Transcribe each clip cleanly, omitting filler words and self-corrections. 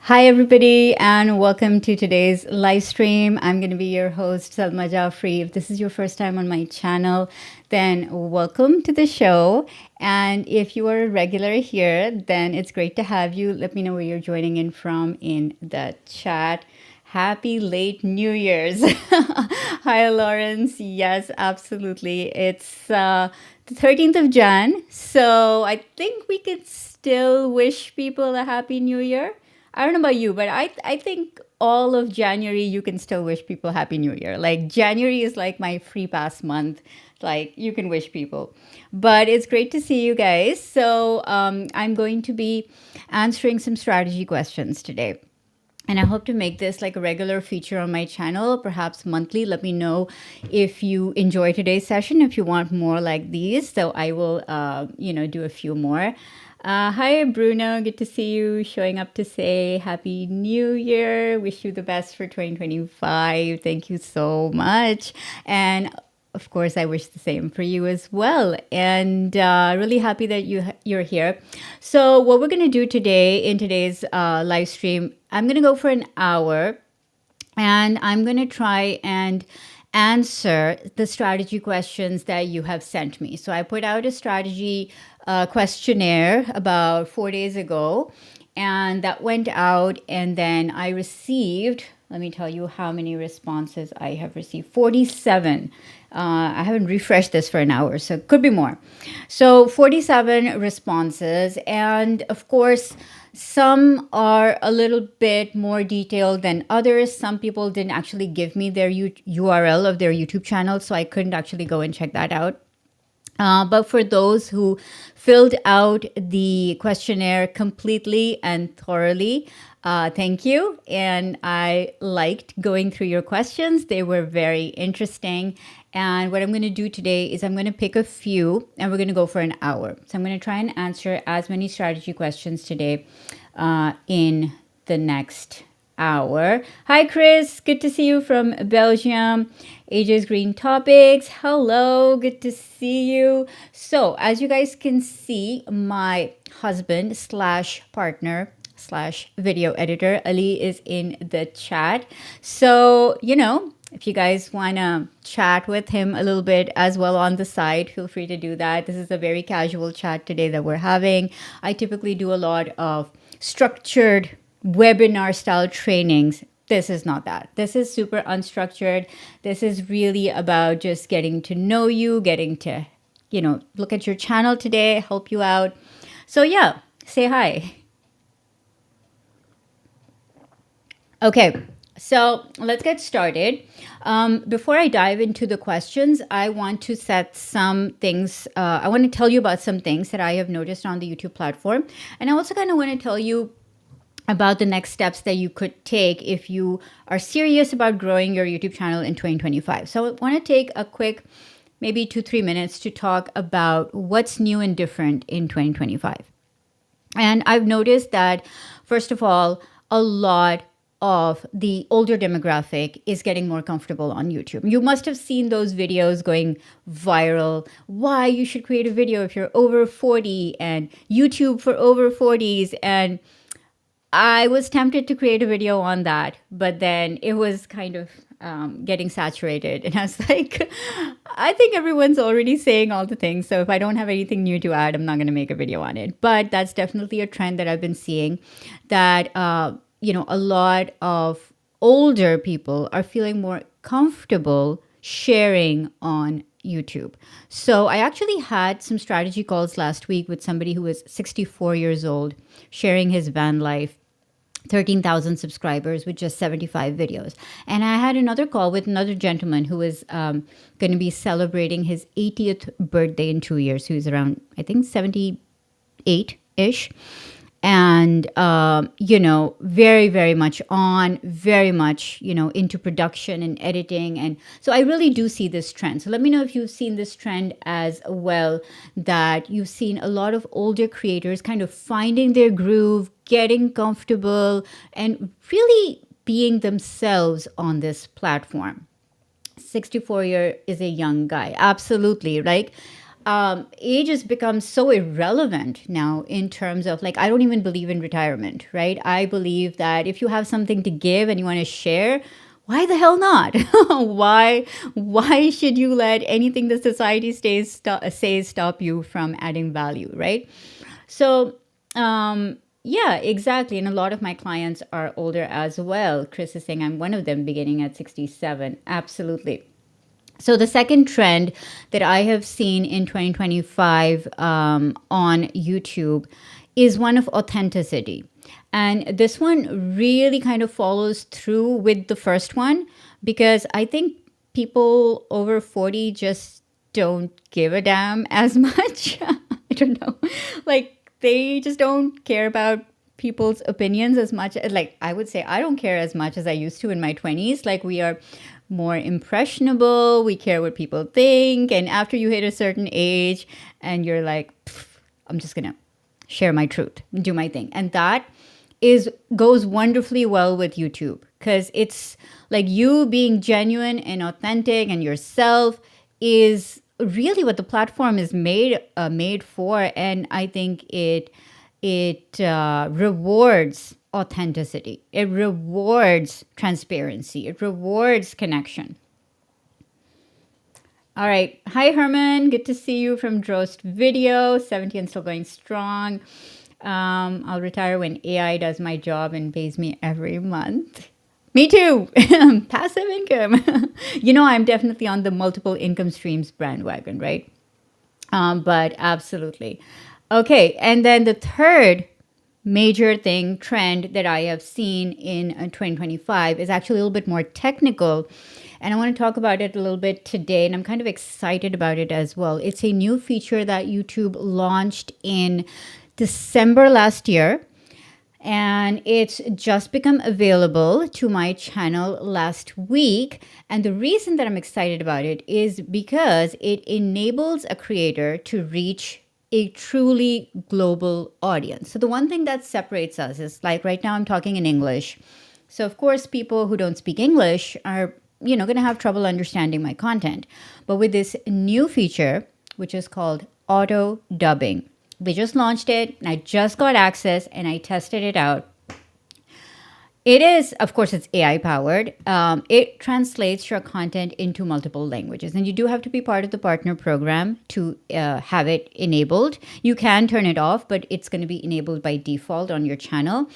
Hi, everybody, and welcome to today's live stream. I'm going to be your host, Salma Jafri. If this is your first time on my channel, then welcome to the show. And if you are a regular here, then it's great to have you. Let me know where you're joining in from in the chat. Happy late New Year's. Hi, Lawrence. Yes, absolutely. It's the 13th of Jan. So I think we could still wish people a happy new year. I don't know about you, but I think all of January you can still wish people happy new year. Like January is like my free pass month. Like you can wish people. But it's great to see you guys. So I'm going to be answering some strategy questions today. And I hope to make this like a regular feature on my channel, perhaps monthly. Let me know if you enjoy today's session, if you want more like these. So I will, do a few more. Hi, Bruno. Good to see you showing up to say Happy New Year. Wish you the best for 2025. Thank you so much. And of course, I wish the same for you as well. And really happy that you're here. So, what we're going to do today in today's live stream, I'm going to go for an hour and I'm going to try and answer the strategy questions that you have sent me. So, I put out a strategy questionnaire about 4 days ago, and that went out, and then I received, let me tell you how many responses I have received. 47. I haven't refreshed this for an hour, so it could be more. So 47 responses. And of course, some are a little bit more detailed than others. Some people didn't actually give me their URL of their YouTube channel, so I couldn't actually go and check that out. But for those who filled out the questionnaire completely and thoroughly, thank you. And I liked going through your questions. They were very interesting. And what I'm going to do today is I'm going to pick a few and we're going to go for an hour. So I'm going to try and answer as many strategy questions today in the next hour. Hi, Chris. Good to see you from Belgium. AJ's Green Topics. Hello. Good to see you. So, as you guys can see, my husband slash partner slash video editor, Ali, is in the chat. So, if you guys want to chat with him a little bit as well on the side, feel free to do that. This is a very casual chat today that we're having. I typically do a lot of structured webinar style trainings. This is not that. This is super unstructured. This is really about just getting to know you, getting to, look at your channel today, help you out. So yeah, say hi. Okay, so let's get started. Before I dive into the questions, I want to set some things. I want to tell you about some things that I have noticed on the YouTube platform. And I also kind of want to tell you about the next steps that you could take if you are serious about growing your YouTube channel in 2025. So I want to take a quick, maybe 2-3 minutes to talk about what's new and different in 2025. And I've noticed that, first of all, a lot of the older demographic is getting more comfortable on YouTube. You must have seen those videos going viral. Why you should create a video if you're over 40 and YouTube for over 40s. And I was tempted to create a video on that, but then it was kind of getting saturated. And I was like, I think everyone's already saying all the things. So if I don't have anything new to add, I'm not going to make a video on it. But that's definitely a trend that I've been seeing, that, a lot of older people are feeling more comfortable sharing on YouTube. So I actually had some strategy calls last week with somebody who was 64 years old, sharing his van life. 13,000 subscribers with just 75 videos. And I had another call with another gentleman who was going to be celebrating his 80th birthday in 2 years. He was around, I think, 78-ish. And, very, very much on, very much, into production and editing. And so I really do see this trend. So let me know if you've seen this trend as well, that you've seen a lot of older creators kind of finding their groove, getting comfortable, and really being themselves on this platform. 64-year is a young guy. Absolutely, right? age has become so irrelevant now in terms of like, I don't even believe in retirement, right? I believe that if you have something to give and you want to share, why the hell not? Why should you let anything the society says stop you from adding value, right? So, yeah, exactly. And a lot of my clients are older as well. Chris is saying I'm one of them, beginning at 67. Absolutely. So, the second trend that I have seen in 2025 on YouTube is one of authenticity. And this one really kind of follows through with the first one because I think people over 40 just don't give a damn as much. I don't know. Like, they just don't care about people's opinions as much. Like, I would say I don't care as much as I used to in my 20s. Like, we are more impressionable, we care what people think, and after you hit a certain age and you're like, I'm just gonna share my truth, do my thing. And that is goes wonderfully well with YouTube because it's like you being genuine and authentic and yourself is really what the platform is made for. And I think it rewards authenticity, it rewards transparency, it rewards connection. All right. Hi, Herman. Good to see you from Drost Video. 17 still going strong. I'll retire when AI does my job and pays me every month. Me too. Passive income. I'm definitely on the multiple income streams bandwagon, right? But absolutely. Okay. And then the third major trend that I have seen in 2025 is actually a little bit more technical. And I want to talk about it a little bit today. And I'm kind of excited about it as well. It's a new feature that YouTube launched in December last year. And it's just become available to my channel last week. And the reason that I'm excited about it is because it enables a creator to reach a truly global audience. So the one thing that separates us is like right now I'm talking in English. So of course people who don't speak English are, going to have trouble understanding my content. But with this new feature, which is called auto dubbing, they just launched it and I just got access and I tested it out. It is, of course, it's AI powered. It translates your content into multiple languages. And you do have to be part of the partner program to have it enabled. You can turn it off, but it's going to be enabled by default on your channel.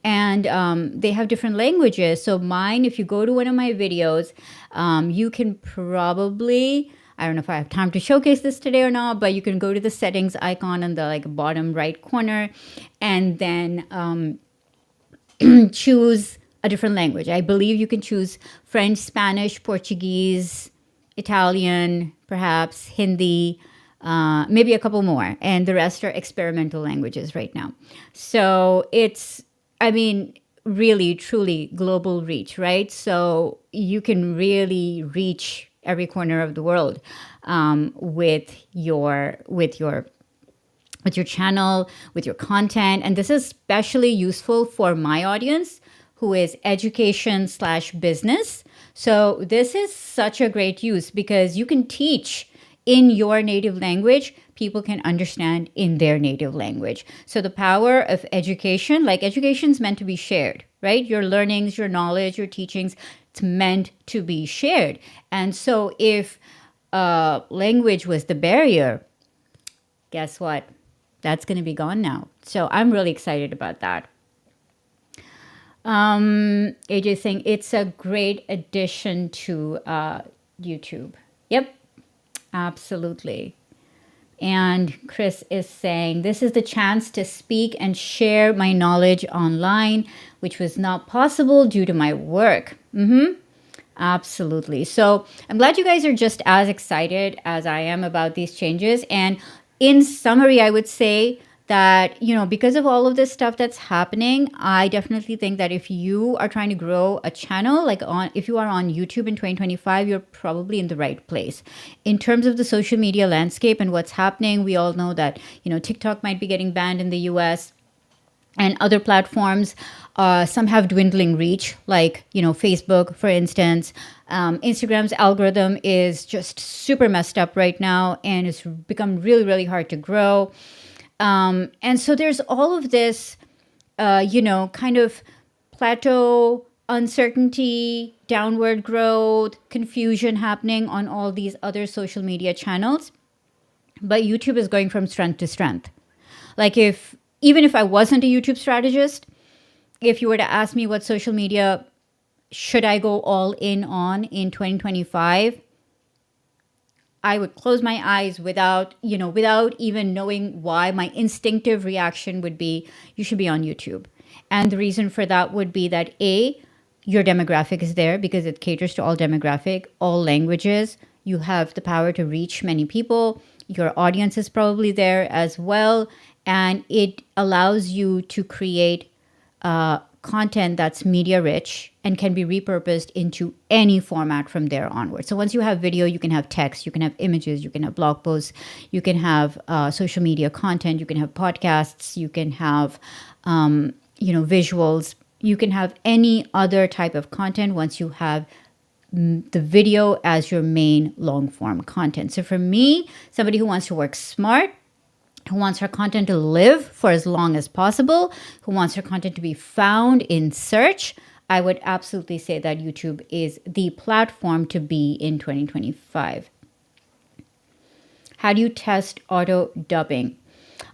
And they have different languages. So mine, if you go to one of my videos, you can probably, I don't know if I have time to showcase this today or not, but you can go to the settings icon on the bottom right corner and then choose a different language. I believe you can choose French, Spanish, Portuguese, Italian, perhaps Hindi, maybe a couple more. And the rest are experimental languages right now. So it's, really, truly global reach, right? So you can really reach every corner of the world with your channel, with your content. And this is especially useful for my audience who is education/business. So this is such a great use because you can teach in your native language, people can understand in their native language. So the power of education, like education's meant to be shared, right? Your learnings, your knowledge, your teachings, it's meant to be shared. And so if language was the barrier, guess what? That's going to be gone now. So I'm really excited about that. AJ saying it's a great addition to YouTube. Yep, absolutely. And Chris is saying, this is the chance to speak and share my knowledge online, which was not possible due to my work. Absolutely. So I'm glad you guys are just as excited as I am about these changes. And in summary, I would say that, because of all of this stuff that's happening, I definitely think that if you are trying to grow a channel, if you are on YouTube in 2025, you're probably in the right place. In terms of the social media landscape and what's happening, we all know that, TikTok might be getting banned in the US. And other platforms, some have dwindling reach, like Facebook, for instance. Instagram's algorithm is just super messed up right now, and it's become really, really hard to grow. And so there's all of this, kind of plateau, uncertainty, downward growth, confusion happening on all these other social media channels. But YouTube is going from strength to strength. Like, even if I wasn't a YouTube strategist, if you were to ask me what social media should I go all in 2025, I would close my eyes without even knowing why. My instinctive reaction would be, you should be on YouTube. And the reason for that would be that your demographic is there because it caters to all demographic, all languages. You have the power to reach many people. Your audience is probably there as well. And it allows you to create content that's media rich and can be repurposed into any format from there onward. So once you have video, you can have text, you can have images, you can have blog posts, you can have social media content, you can have podcasts, you can have visuals, you can have any other type of content once you have the video as your main long form content. So for me, somebody who wants to work smart, who wants her content to live for as long as possible, who wants her content to be found in search, I would absolutely say that YouTube is the platform to be in 2025. How do you test auto dubbing?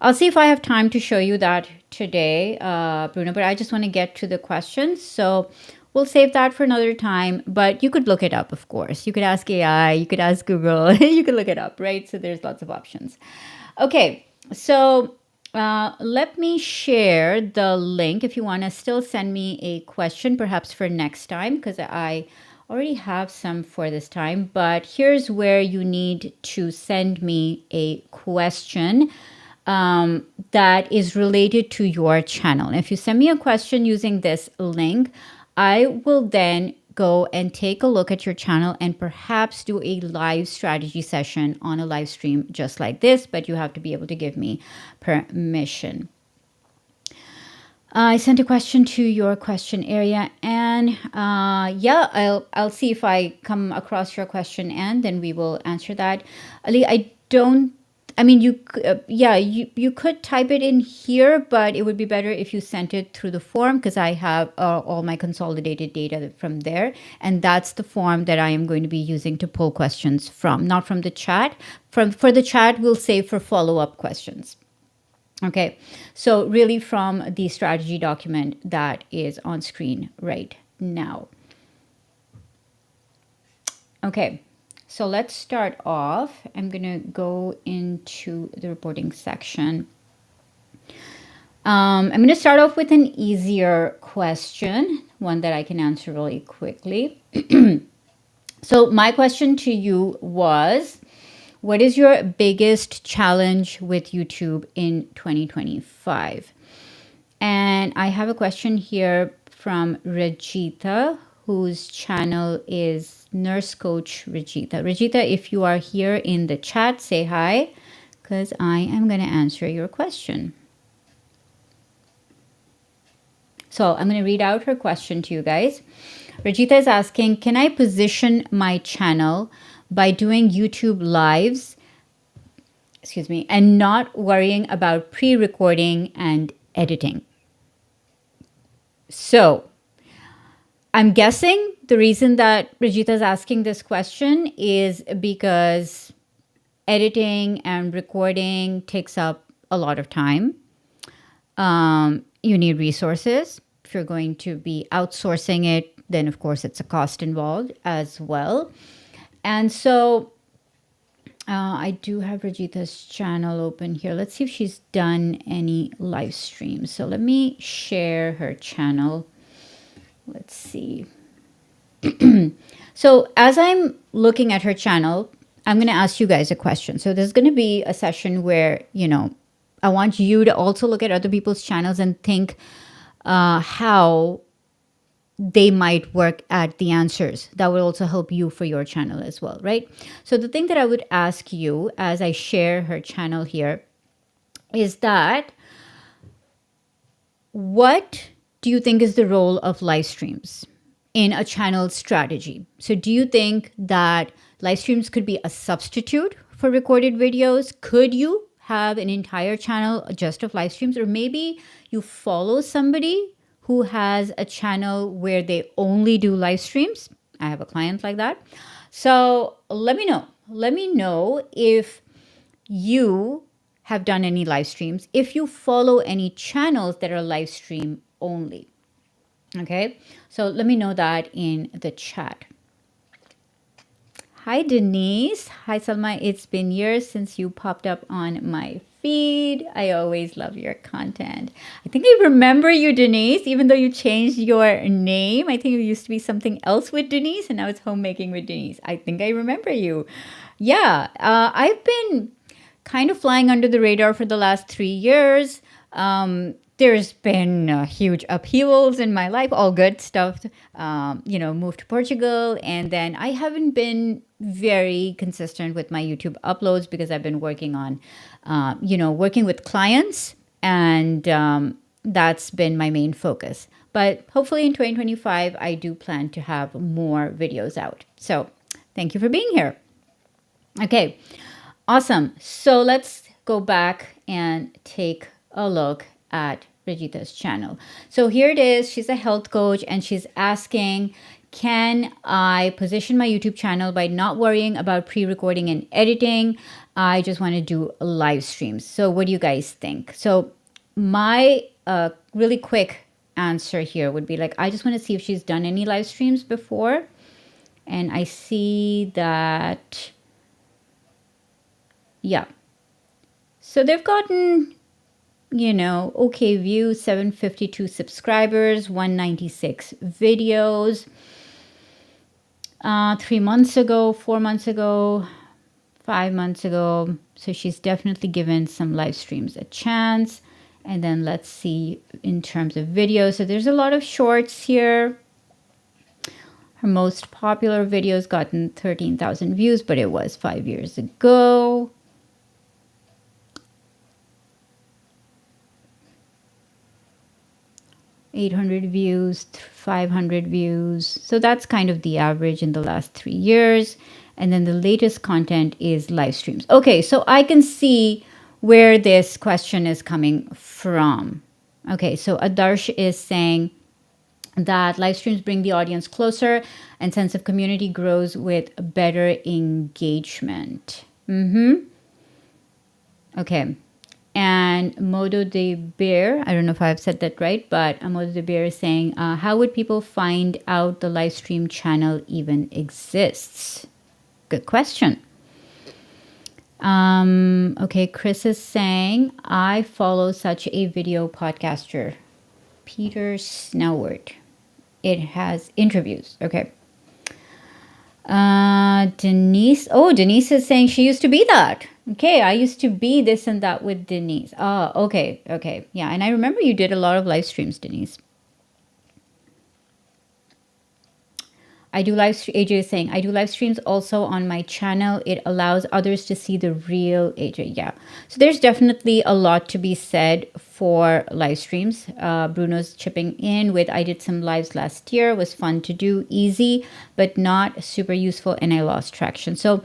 I'll see if I have time to show you that today, Bruno, but I just want to get to the questions. So we'll save that for another time, but you could look it up, of course. You could ask AI, you could ask Google, you could look it up, right? So there's lots of options. Okay. So let me share the link if you want to still send me a question, perhaps for next time, because I already have some for this time. But here's where you need to send me a question that is related to your channel. And if you send me a question using this link, I will then go and take a look at your channel and perhaps do a live strategy session on a live stream just like this, but you have to be able to give me permission. I sent a question to your question area, and I'll see if I come across your question, and then we will answer that. Ali, you could type it in here, but it would be better if you sent it through the form, because I have all my consolidated data from there. And that's the form that I am going to be using to pull questions from, not from the chat. For the chat, we'll save for follow-up questions. Okay, so really from the strategy document that is on screen right now. Okay. So let's start off. I'm going to go into the reporting section. I'm going to start off with an easier question, one that I can answer really quickly. So my question to you was, what is your biggest challenge with YouTube in 2025? And I have a question here from Rajita, whose channel is Nurse Coach Rajita. Rajita, if you are here in the chat, say hi, because I am going to answer your question. So I'm going to read out her question to you guys. Rajita is asking, can I position my channel by doing YouTube lives, and not worrying about pre-recording and editing? So I'm guessing the reason that Rajita is asking this question is because editing and recording takes up a lot of time. You need resources. If you're going to be outsourcing it, then of course it's a cost involved as well. And so I do have Rajita's channel open here. Let's see if she's done any live streams. So let me share her channel. Let's see. So as I'm looking at her channel, I'm going to ask you guys a question. So there's going to be a session where, I want you to also look at other people's channels and think how they might work at the answers. That will also help you for your channel as well, right? So the thing that I would ask you as I share her channel here is that, what do you think is the role of live streams in a channel strategy? So, do you think that live streams could be a substitute for recorded videos? Could you have an entire channel just of live streams? Or maybe you follow somebody who has a channel where they only do live streams. I have a client like that. So, let me know. Let me know if you have done any live streams, if you follow any channels that are live stream only. Okay, so let me know that in the chat. Hi, Denise. Hi, Salma. It's been years since you popped up on my feed. I always love your content. I think I remember you, Denise, even though you changed your name. I think it used to be something else with Denise, and now it's homemaking with Denise. I think I remember you. Yeah, I've been kind of flying under the radar for the last 3 years. There's been huge upheavals in my life, all good stuff. Moved to Portugal, and then I haven't been very consistent with my YouTube uploads because I've been working on, working with clients, and that's been my main focus. But hopefully in 2025, I do plan to have more videos out. So thank you for being here. Okay. Awesome. So let's go back and take a look at Regita's channel. So here it is. She's a health coach and she's asking, can I position my YouTube channel by not worrying about pre-recording and editing? I just want to do live streams. So what do you guys think? So my really quick answer here would be like, I just want to see if she's done any live streams before. And I see that... yeah. So they've gotten, okay views, 752 subscribers, 196 videos. 3 months ago, 4 months ago, 5 months ago. So she's definitely given some live streams a chance. And then let's see in terms of videos. So there's a lot of shorts here. Her most popular videos gotten 13,000 views, but it was 5 years ago. 800 views, 500 views. So that's kind of the average in the last 3 years. And then the latest content is live streams. Okay, so I can see where this question is coming from. Okay, so Adarsh is saying that live streams bring the audience closer and sense of community grows with better engagement. Okay. And Modo de Bear, I don't know if I've said that right, but Modo de Bear is saying, how would people find out the live stream channel even exists? Good question. Okay, Chris is saying, I follow such a video podcaster, Peter Snoward. It has interviews. Okay. Denise. Oh, Denise is saying she used to be that. Okay, I used to be this and that with Denise. Oh, okay. Yeah, and I remember you did a lot of live streams, Denise. AJ is saying, I do live streams also on my channel. It allows others to see the real AJ. Yeah. So there's definitely a lot to be said for live streams. Bruno's chipping in with, I did some lives last year. It was fun to do, easy, but not super useful, and I lost traction. So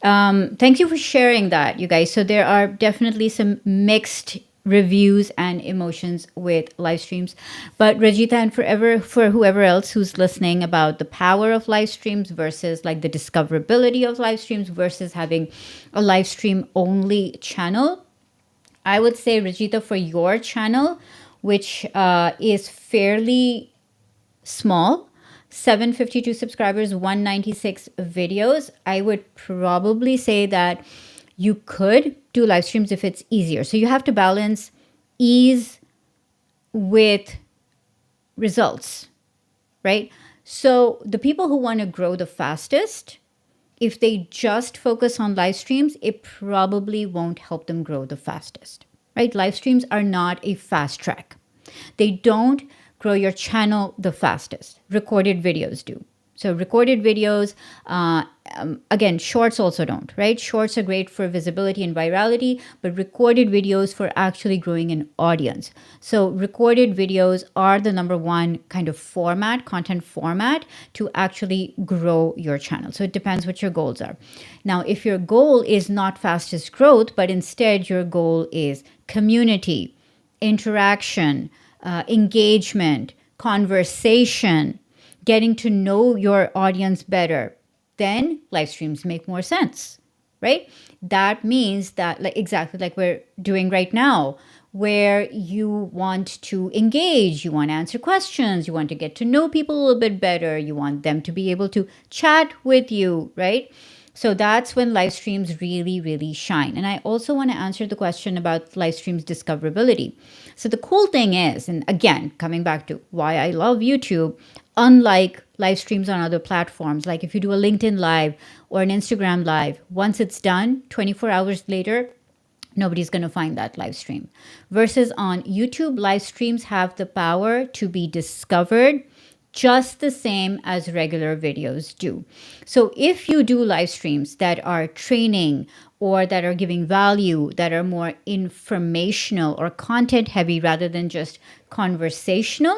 thank you for sharing that, you guys. So there are definitely some mixed reviews and emotions with live streams. But Regita, and for whoever else who's listening, about the power of live streams versus like the discoverability of live streams versus having a live stream only channel, I would say, Regita, for your channel, which is fairly small, 752 subscribers, 196 videos, I would probably say that you could do live streams if it's easier. So you have to balance ease with results, right? So the people who want to grow the fastest, if they just focus on live streams, it probably won't help them grow the fastest, right? Live streams are not a fast track. They don't grow your channel the fastest. Recorded videos do. So recorded videos, again, shorts also don't, right? Shorts are great for visibility and virality, but recorded videos for actually growing an audience. So recorded videos are the number one kind of format, content format to actually grow your channel. So it depends what your goals are. Now, if your goal is not fastest growth, but instead your goal is community, interaction, engagement, conversation, getting to know your audience better, then live streams make more sense, right? That means that, like exactly like we're doing right now, where you want to engage, you want to answer questions, you want to get to know people a little bit better, you want them to be able to chat with you, right? So that's when live streams really, really shine. And I also want to answer the question about live streams discoverability. So the cool thing is, and again, coming back to why I love YouTube, unlike live streams on other platforms, like if you do a LinkedIn live or an Instagram live, once it's done, 24 hours later, nobody's going to find that live stream. Versus on YouTube, live streams have the power to be discovered just the same as regular videos do. So if you do live streams that are training or that are giving value, that are more informational or content heavy rather than just conversational,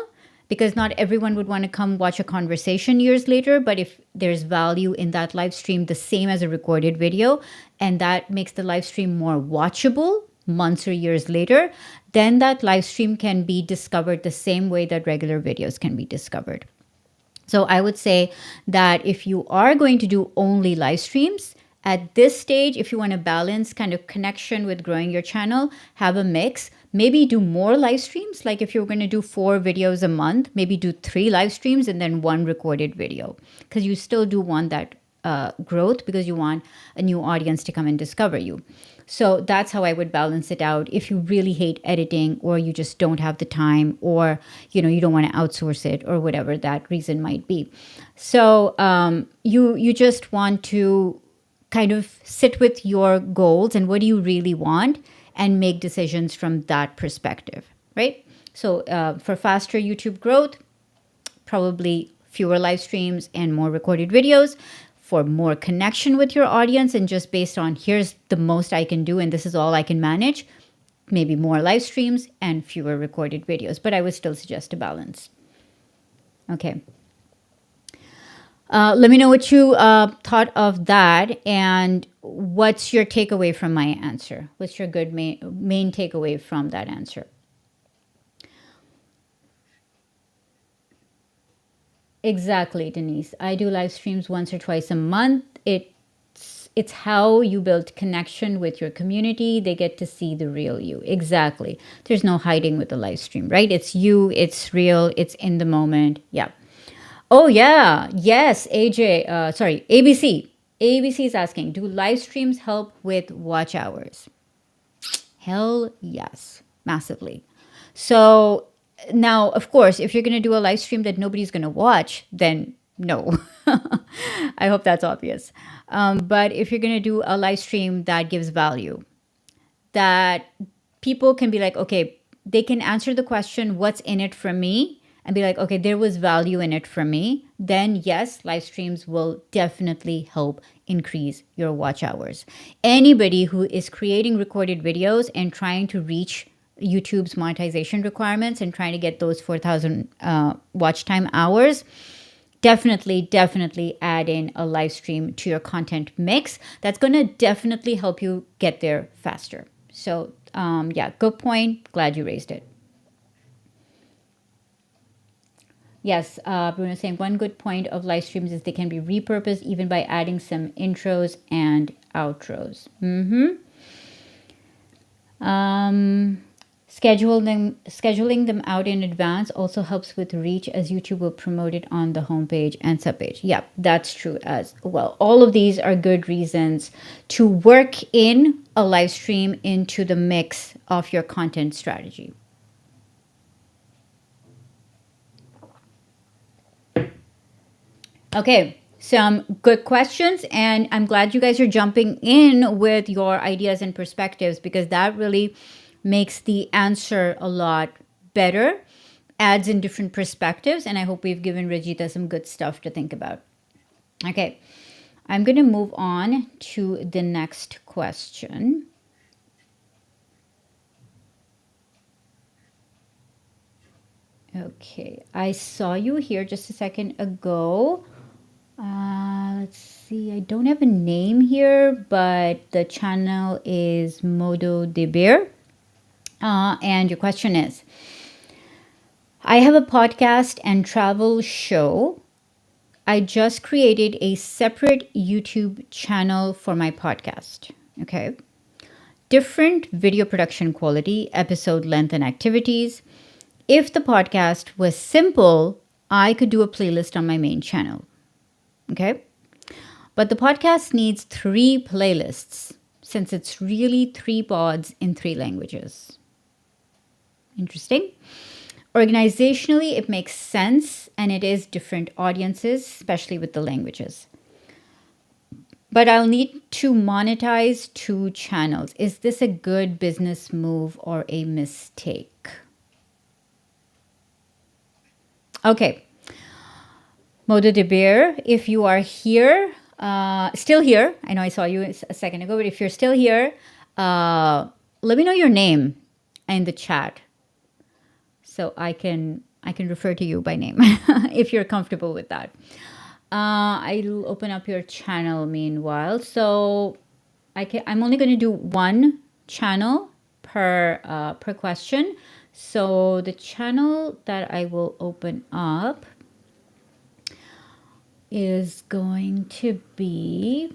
because not everyone would want to come watch a conversation years later, but if there's value in that live stream, the same as a recorded video, and that makes the live stream more watchable months or years later, then that live stream can be discovered the same way that regular videos can be discovered. So I would say that if you are going to do only live streams, at this stage, if you want to balance kind of connection with growing your channel, have a mix. Maybe do more live streams. Like if you're going to do 4 videos a month, maybe do 3 live streams and then 1 recorded video, because you still do want that growth, because you want a new audience to come and discover you. So that's how I would balance it out. If you really hate editing, or you just don't have the time, or you don't want to outsource it, or whatever that reason might be. So you just want to kind of sit with your goals and what do you really want, and make decisions from that perspective, right? So for faster YouTube growth, probably fewer live streams and more recorded videos. For more connection with your audience, and just based on here's the most I can do and this is all I can manage, maybe more live streams and fewer recorded videos. But I would still suggest a balance. Okay. Let me know what you thought of that, and what's your takeaway from my answer? What's your good main takeaway from that answer? Exactly, Denise. I do live streams once or twice a month. It's how you build connection with your community. They get to see the real you. Exactly. There's no hiding with the live stream, right? It's you, it's real, it's in the moment. Yeah. Oh, yeah. Yes, ABC. ABC is asking, do live streams help with watch hours? Hell yes, massively. So now, of course, if you're going to do a live stream that nobody's going to watch, then no. I hope that's obvious. But if you're going to do a live stream that gives value, that people can be like, okay, they can answer the question, what's in it for me? And be like, okay, there was value in it for me. Then yes, live streams will definitely help increase your watch hours. Anybody who is creating recorded videos and trying to reach YouTube's monetization requirements and trying to get those 4,000 watch time hours, definitely add in a live stream to your content mix. That's going to definitely help you get there faster. So yeah, good point. Glad you raised it. Yes, Bruno's saying one good point of live streams is they can be repurposed even by adding some intros and outros. Scheduling them out in advance also helps with reach, as YouTube will promote it on the homepage and subpage. Yeah, that's true as well. All of these are good reasons to work in a live stream into the mix of your content strategy. Okay, some good questions, and I'm glad you guys are jumping in with your ideas and perspectives, because that really makes the answer a lot better, adds in different perspectives, and I hope we've given Rajita some good stuff to think about. Okay, I'm going to move on to the next question. Okay, I saw you here just a second ago. Let's see, I don't have a name here, but the channel is Modo de Beer. And your question is, I have a podcast and travel show. I just created a separate YouTube channel for my podcast. Okay. Different video production quality, episode length, and activities. If the podcast was simple, I could do a playlist on my main channel. Okay. But the podcast needs 3 playlists since it's really 3 pods in 3 languages. Interesting. Organizationally, it makes sense and it is different audiences, especially with the languages. But I'll need to monetize 2 channels. Is this a good business move or a mistake? Okay. Moda de Beer, if you are here, still here, I know I saw you a second ago, but if you're still here, let me know your name in the chat so I can refer to you by name if you're comfortable with that. I'll open up your channel meanwhile. So I'm only going to do 1 channel per question. So the channel that I will open up is going to be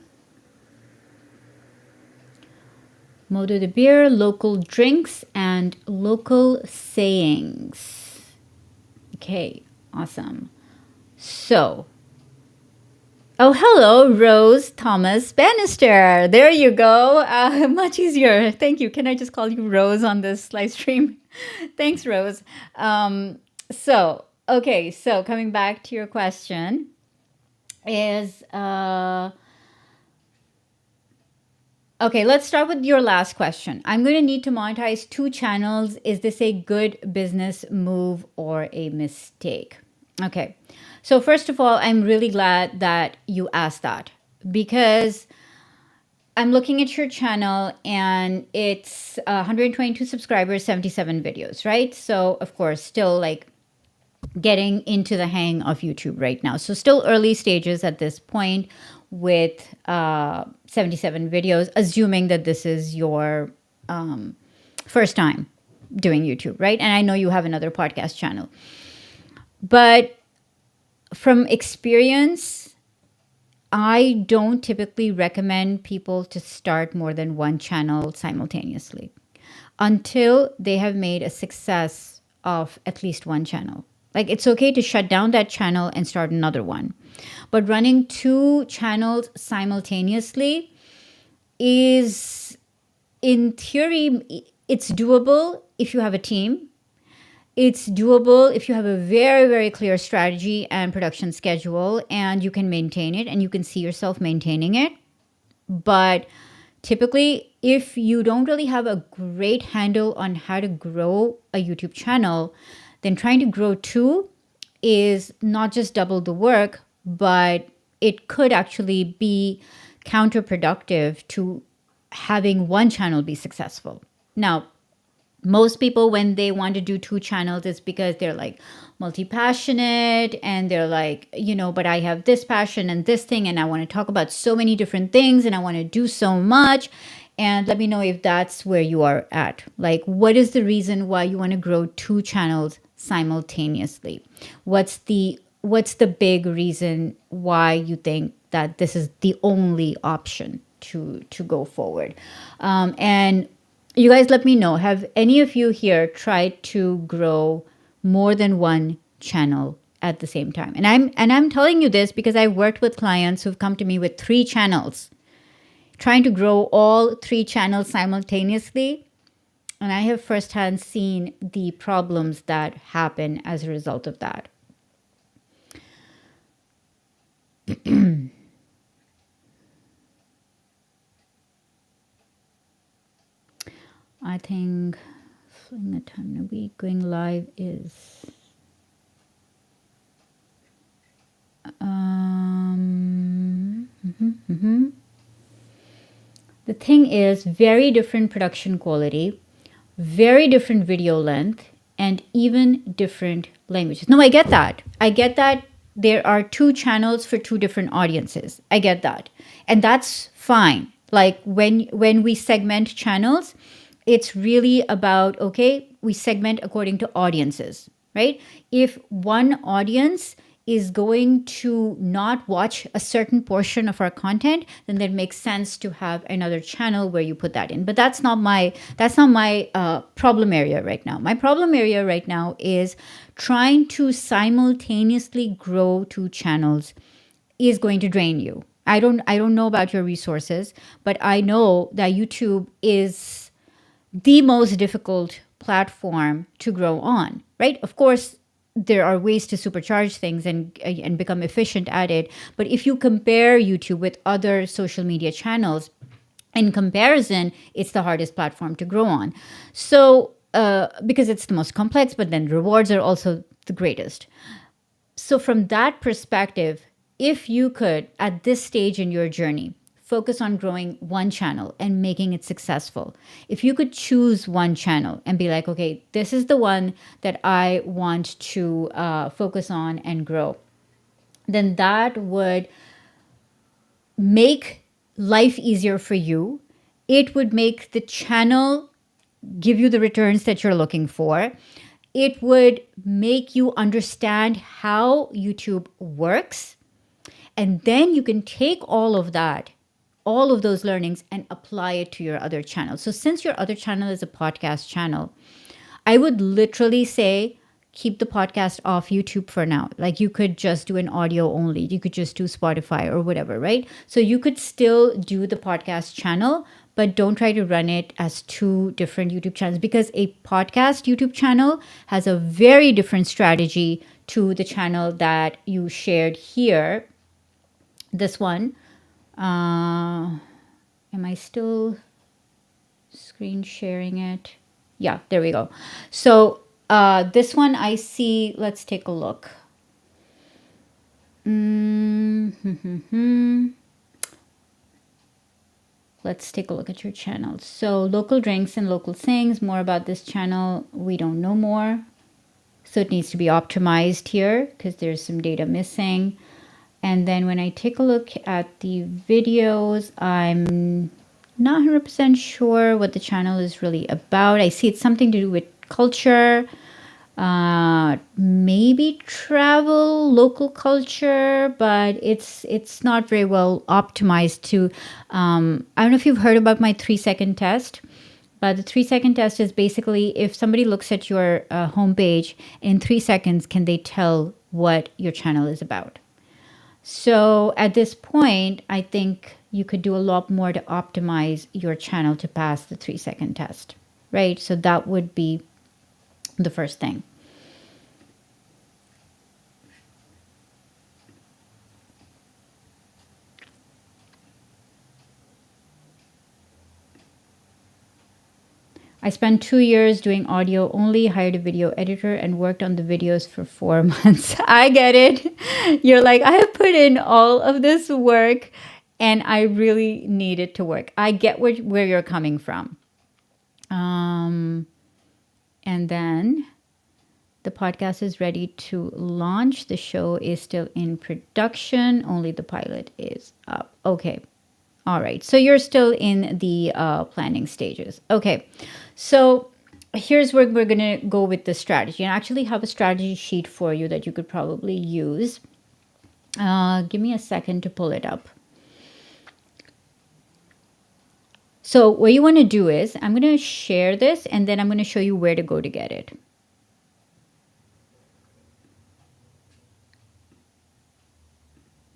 Modo de Beer, local drinks, and local sayings. Okay, awesome. So, oh, hello, Rose Thomas Bannister. There you go. Much easier. Thank you. Can I just call you Rose on this live stream? Thanks, Rose. Okay, so coming back to your question is, okay, let's start with your last question. I'm going to need to monetize 2 channels. Is this a good business move or a mistake? Okay. So first of all, I'm really glad that you asked that because I'm looking at your channel and it's 122 subscribers, 77 videos, right? So of course, still like getting into the hang of YouTube right now. So still early stages at this point with 77 videos, assuming that this is your first time doing YouTube, right? And I know you have another podcast channel. But from experience, I don't typically recommend people to start more than 1 channel simultaneously until they have made a success of at least 1 channel. Like it's okay to shut down that channel and start another one. But running 2 channels simultaneously is, in theory, it's doable if you have a team. It's doable if you have a very, very clear strategy and production schedule and you can maintain it and you can see yourself maintaining it. But typically, if you don't really have a great handle on how to grow a YouTube channel, then trying to grow 2 is not just double the work, but it could actually be counterproductive to having 1 channel be successful. Now, most people, when they want to do 2 channels, it's because they're like multi-passionate and they're like, but I have this passion and this thing and I want to talk about so many different things and I want to do so much. And let me know if that's where you are at. Like, what is the reason why you want to grow 2 channels simultaneously? What's the big reason why you think that this is the only option to go forward? And you guys let me know, have any of you here tried to grow more than 1 channel at the same time? And I'm telling you this because I've worked with clients who've come to me with 3 channels, trying to grow all 3 channels simultaneously. And I have firsthand seen the problems that happen as a result of that. I think filling the time in a week, going live is The thing is, very different production quality, very different video length, and even different languages. No, I get that. I get that there are two channels for two different audiences. I get that. And that's fine. Like when we segment channels, it's really about, okay, we segment according to audiences, right? If one audience is going to not watch a certain portion of our content, then that makes sense to have another channel where you put that in. But that's not my problem area right now. My problem area right now is trying to simultaneously grow two channels is going to drain you. I don't know about your resources, but I know that YouTube is the most difficult platform to grow on, right? Of course, there are ways to supercharge things and become efficient at it. But if you compare YouTube with other social media channels, in comparison, it's the hardest platform to grow on. So, because it's the most complex, but then rewards are also the greatest. So, from that perspective, if you could, at this stage in your journey, focus on growing one channel and making it successful, if you could choose one channel and be like, okay, this is the one that I want to focus on and grow, then that would make life easier for you. It would make the channel give you the returns that you're looking for. It would make you understand how YouTube works. And then you can take all of that, all of those learnings, and apply it to your other channel. So since your other channel is a podcast channel, I would literally say keep the podcast off YouTube for now. Like you could just do an audio only. You could just do Spotify or whatever, right? So you could still do the podcast channel, but don't try to run it as two different YouTube channels, because a podcast YouTube channel has a very different strategy to the channel that you shared here. This one. Am I still screen sharing it? Yeah, there we go. So this one I see, let's take a look. Let's take a look at your channel. So local drinks and local things, more about this channel, we don't know more. So it needs to be optimized here because there's some data missing. And then when I take a look at the videos, I'm not 100% sure what the channel is really about. I see it's something to do with culture, maybe travel, local culture, but it's not very well optimized to, I don't know if you've heard about my 3-second test, but the 3-second test is basically if somebody looks at your homepage in 3 seconds, can they tell what your channel is about? So at this point, I think you could do a lot more to optimize your channel to pass the 3-second test, right? So that would be the first thing. I spent 2 years doing audio only, hired a video editor, and worked on the videos for 4 months. I get it. You're like, I have put in all of this work and I really need it to work. I get where you're coming from. And then the podcast is ready to launch. The show is still in production. Only the pilot is up. Okay. All right. So you're still in the planning stages. Okay. So here's where we're going to go with the strategy. And I actually have a strategy sheet for you that you could probably use. Give me a second to pull it up. So what you want to do is I'm going to share this and then I'm going to show you where to go to get it.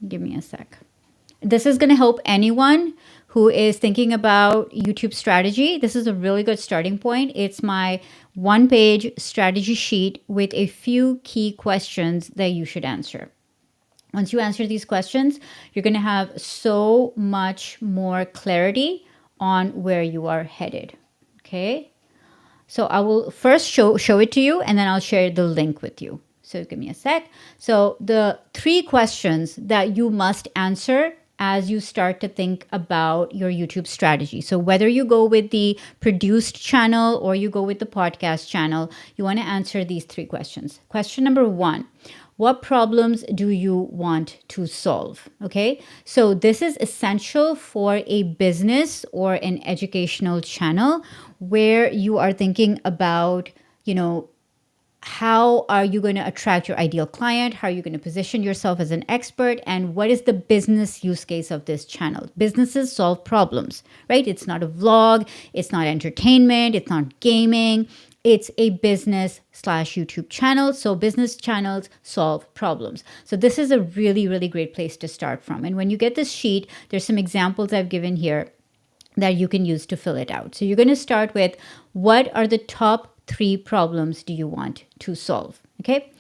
Give me a sec. This is going to help anyone who is thinking about YouTube strategy. This is a really good starting point. It's my 1-page strategy sheet with a few key questions that you should answer. Once you answer these questions, you're going to have so much more clarity on where you are headed. Okay. So I will first show it to you and then I'll share the link with you. So give me a sec. So the 3 questions that you must answer as you start to think about your YouTube strategy. So whether you go with the produced channel or you go with the podcast channel, you want to answer these three questions. Question number one, what problems do you want to solve? Okay, so this is essential for a business or an educational channel where you are thinking about, how are you going to attract your ideal client? How are you going to position yourself as an expert? And what is the business use case of this channel? Businesses solve problems, right? It's not a vlog. It's not entertainment. It's not gaming. It's a business slash YouTube channel. So business channels solve problems. So this is a really, really great place to start from. And when you get this sheet, there's some examples I've given here that you can use to fill it out. So you're going to start with, what are the top three problems do you want to solve? Okay.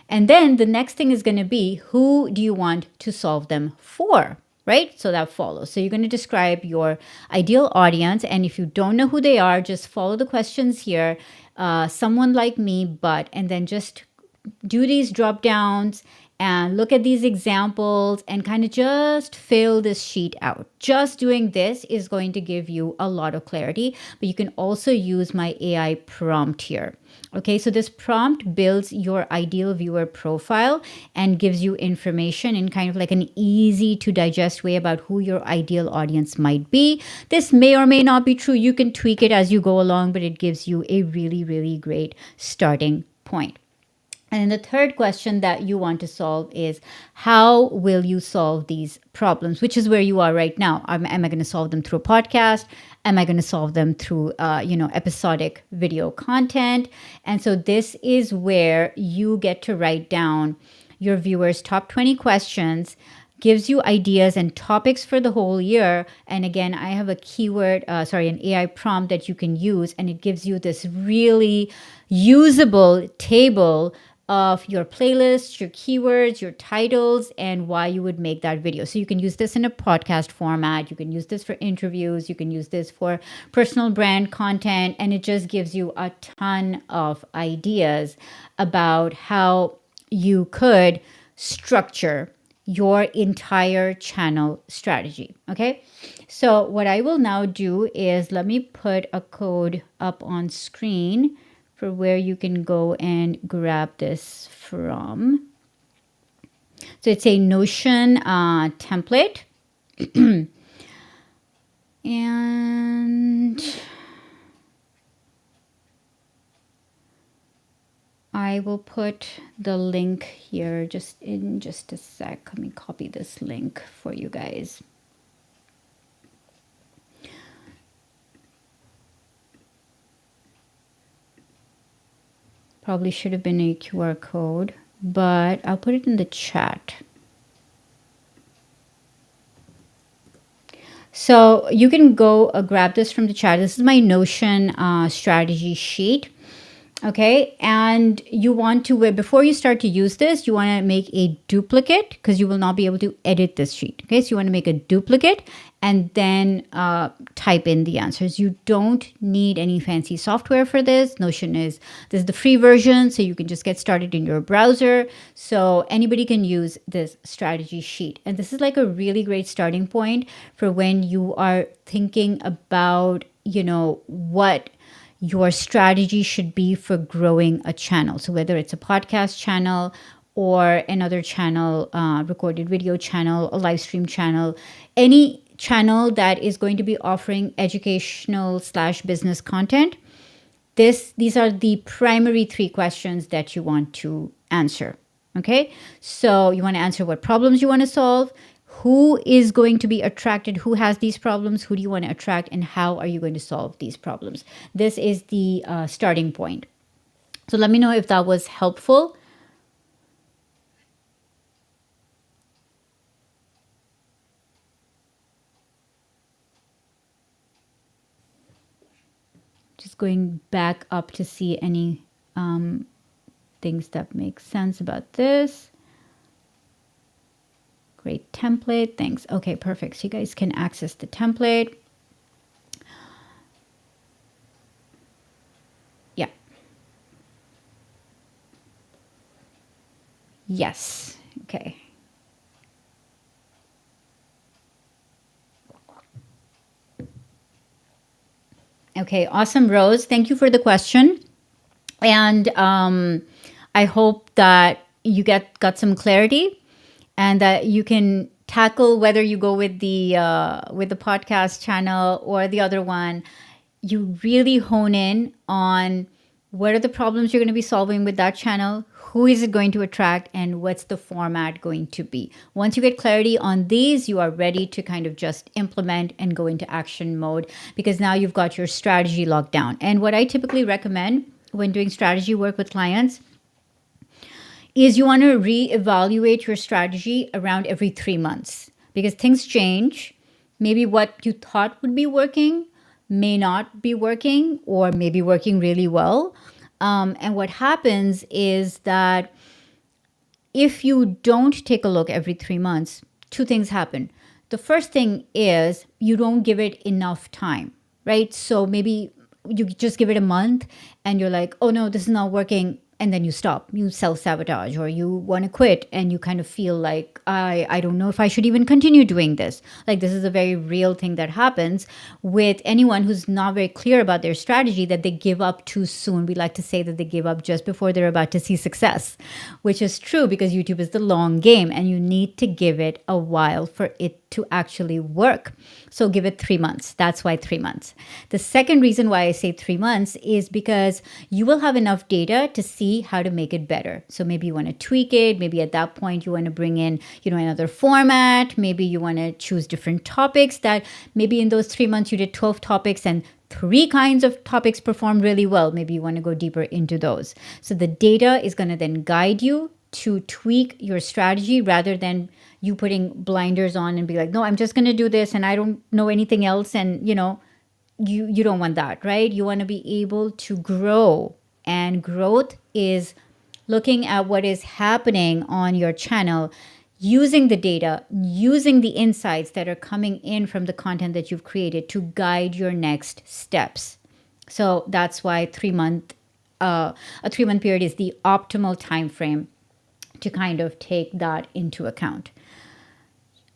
And then the next thing is going to be, who do you want to solve them for? Right? So that follows. So you're going to describe your ideal audience. And if you don't know who they are, just follow the questions here. Someone like me, but, and then just do these drop downs and look at these examples and kind of just fill this sheet out. Just doing this is going to give you a lot of clarity, but you can also use my AI prompt here. Okay, so this prompt builds your ideal viewer profile and gives you information in kind of like an easy to digest way about who your ideal audience might be. This may or may not be true. You can tweak it as you go along, but it gives you a really, really great starting point. And the third question that you want to solve is, how will you solve these problems, which is where you are right now. Am I going to solve them through a podcast? Am I going to solve them through, episodic video content? And so this is where you get to write down your viewers' top 20 questions, gives you ideas and topics for the whole year. And again, I have an AI prompt that you can use, and it gives you this really usable table of your playlists, your keywords, your titles, and why you would make that video. So you can use this in a podcast format. You can use this for interviews. You can use this for personal brand content. And it just gives you a ton of ideas about how you could structure your entire channel strategy. Okay. So what I will now do is, let me put a code up on screen for where you can go and grab this from. So it's a Notion template. And I will put the link here in just a sec. Let me copy this link for you guys. Probably should have been a QR code, but I'll put it in the chat. So you can go grab this from the chat. This is my Notion strategy sheet. Okay, and you want to, before you start to use this, you want to make a duplicate, because you will not be able to edit this sheet. Okay, so you want to make a duplicate and then type in the answers. You don't need any fancy software for this. This is the free version, so you can just get started in your browser. So anybody can use this strategy sheet. And this is like a really great starting point for when you are thinking about, what your strategy should be for growing a channel. So whether it's a podcast channel or another channel, recorded video channel, a live stream channel, any channel that is going to be offering educational / business content, these are the primary three questions that you want to answer. Okay, so you want to answer what problems you want to solve, who is going to be attracted, who has these problems, who do you want to attract, and how are you going to solve these problems. This is the starting point. So let me know if that was helpful. Just going back up to see any things that make sense about this. Great template, thanks. Okay, perfect. So you guys can access the template. Yeah. Yes. Okay. Okay, awesome, Rose. Thank you for the question. And I hope that you got some clarity and that you can tackle whether you go with the podcast channel or the other one. You really hone in on what are the problems you're going to be solving with that channel, who is it going to attract, and what's the format going to be. Once you get clarity on these, you are ready to kind of just implement and go into action mode, because now you've got your strategy locked down. And what I typically recommend when doing strategy work with clients is you want to reevaluate your strategy around every 3 months, because things change. Maybe what you thought would be working may not be working, or maybe working really well. And what happens is that if you don't take a look every 3 months, two things happen. The first thing is you don't give it enough time, right? So maybe you just give it a month and you're like, oh no, this is not working. And then you stop, you self sabotage, or you want to quit and you kind of feel like, I don't know if I should even continue doing this. Like, this is a very real thing that happens with anyone who's not very clear about their strategy, that they give up too soon. We like to say that they give up just before they're about to see success, which is true, because YouTube is the long game and you need to give it a while for it to actually work. So give it 3 months. That's why 3 months. The second reason why I say 3 months is because you will have enough data to see how to make it better. So maybe you want to tweak it. Maybe at that point you want to bring in, another format. Maybe you want to choose different topics. That maybe in those 3 months you did 12 topics and 3 kinds of topics performed really well. Maybe you want to go deeper into those. So the data is going to then guide you to tweak your strategy, rather than you putting blinders on and be like, no, I'm just going to do this and I don't know anything else. And, you don't want that, right? You want to be able to grow. And growth is looking at what is happening on your channel, using the data, using the insights that are coming in from the content that you've created to guide your next steps. So that's why a 3 month period is the optimal time frame to kind of take that into account.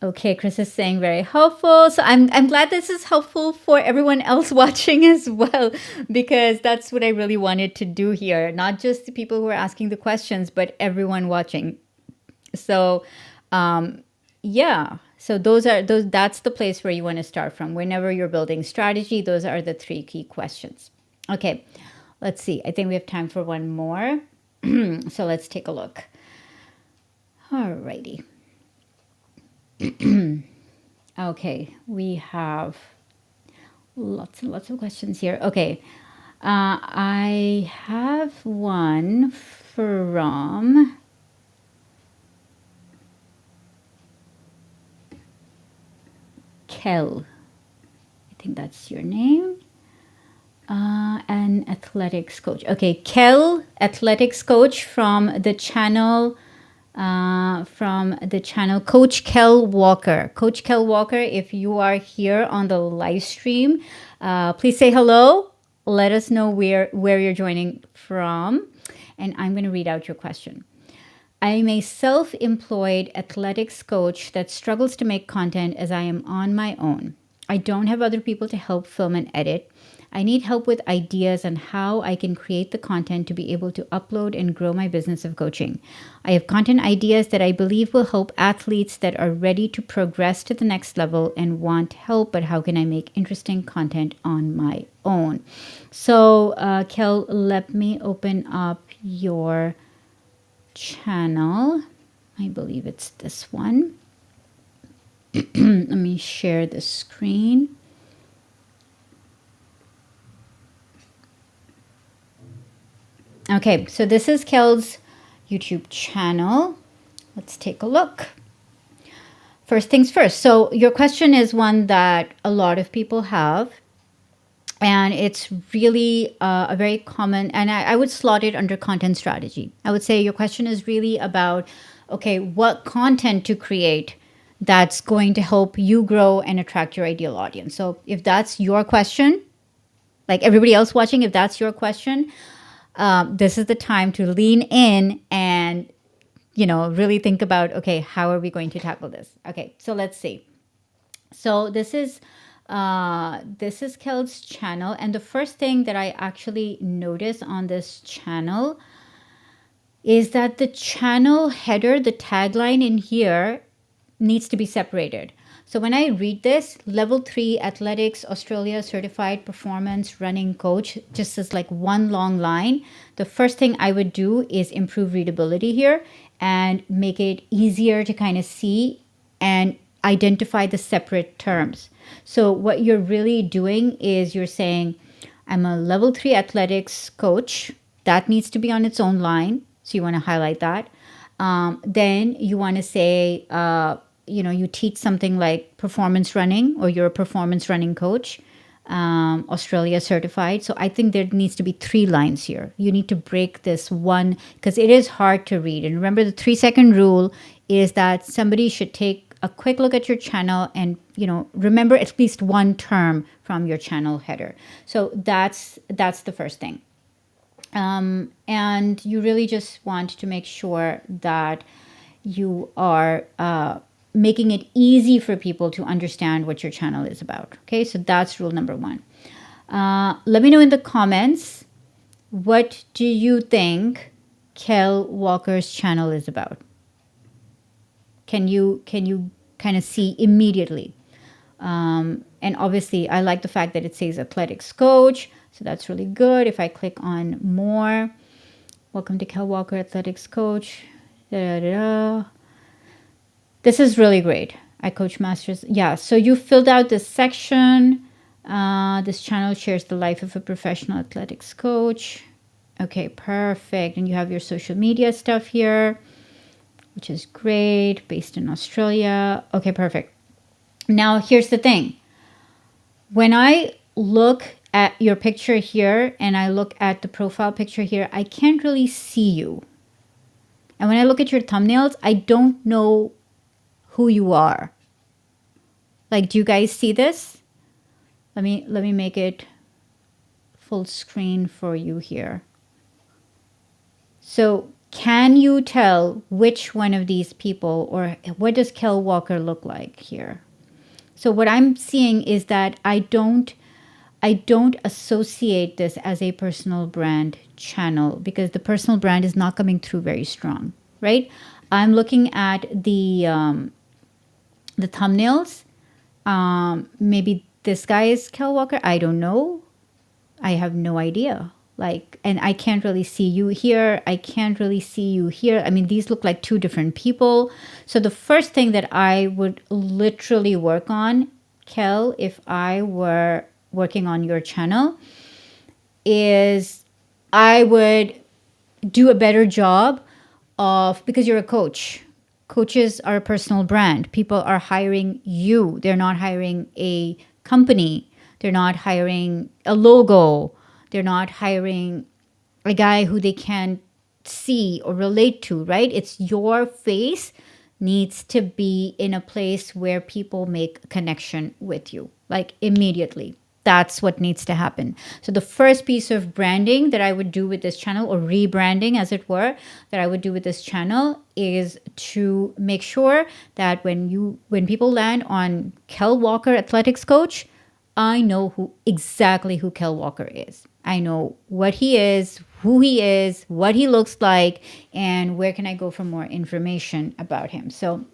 Okay, Chris is saying very helpful. So I'm glad this is helpful for everyone else watching as well, because that's what I really wanted to do here. Not just the people who are asking the questions, but everyone watching. So yeah. So that's the place where you want to start from. Whenever you're building strategy, those are the 3 key questions. Okay, let's see. I think we have time for one more. So let's take a look. Alrighty. Okay, we have lots and lots of questions here. Okay, I have one from Kel. I think that's your name. An athletics coach. Okay, Kel, athletics coach from the channel Coach Kel Walker. Coach Kel Walker, if you are here on the live stream, please say hello. Let us know where you're joining from, and I'm going to read out your question. I am a self-employed athletics coach that struggles to make content as I am on my own. I don't have other people to help film and edit. I need help with ideas on how I can create the content to be able to upload and grow my business of coaching. I have content ideas that I believe will help athletes that are ready to progress to the next level and want help, but how can I make interesting content on my own? So, Kel, let me open up your channel. I believe it's this one. Let me share the screen. Okay, so this is Kel's YouTube channel. Let's take a look. First things first. So your question is one that a lot of people have, and it's really a very common, and I would slot it under content strategy. I would say your question is really about, okay, what content to create that's going to help you grow and attract your ideal audience. So if that's your question, like everybody else watching, if that's your question, this is the time to lean in and, really think about, okay, how are we going to tackle this? Okay, so let's see. So this is This is Kel's channel. And the first thing that I actually notice on this channel is that the channel header, the tagline in here, needs to be separated. So when I read this, level 3 athletics Australia certified performance running coach, just as like one long line, the first thing I would do is improve readability here and make it easier to kind of see and identify the separate terms. So what you're really doing is you're saying, I'm a level 3 athletics coach. That needs to be on its own line. So you want to highlight that. Then you want to say, you teach something like performance running, or you're a performance running coach, Australia certified. So I think there needs to be 3 lines here. You need to break this one because it is hard to read. And remember, the 3-second rule is that somebody should take a quick look at your channel and remember at least one term from your channel header. So that's the first thing. And you really just want to make sure that you are making it easy for people to understand what your channel is about. Okay, so that's rule number 1. Let me know in the comments, what do you think Kel Walker's channel is about? Can you kind of see immediately? And obviously, I like the fact that it says athletics coach. So that's really good. If I click on more, welcome to Kel Walker, athletics coach. Da, da, da. This is really great. I coach masters. Yeah, so you filled out this section. This channel shares the life of a professional athletics coach. Okay, perfect. And you have your social media stuff here, which is great, based in Australia. Okay, perfect. Now, here's the thing. When I look at your picture here and I look at the profile picture here, I can't really see you. And when I look at your thumbnails, I don't know who you are. Like, do you guys see this? Let me make it full screen for you here. So can you tell which one of these people, or what does Kel Walker look like here? So what I'm seeing is that I don't associate this as a personal brand channel because the personal brand is not coming through very strong, right? I'm looking at the thumbnails. Maybe this guy is Kel Walker. I don't know. I have no idea. And I can't really see you here. I can't really see you here. I mean, these look like 2 different people. So the first thing that I would literally work on, Kel, if I were working on your channel, is I would do a better job of, because you're a coach. Coaches are a personal brand. People are hiring you. They're not hiring a company. They're not hiring a logo. They're not hiring a guy who they can't see or relate to, right? It's your face needs to be in a place where people make a connection with you, like immediately. That's what needs to happen. So the first piece of branding that I would do with this channel, or rebranding as it were, that I would do with this channel, is to make sure that when people land on Kel Walker athletics coach, I know exactly who Kel Walker is. I know what he is, who he is, what he looks like, and where can I go for more information about him. So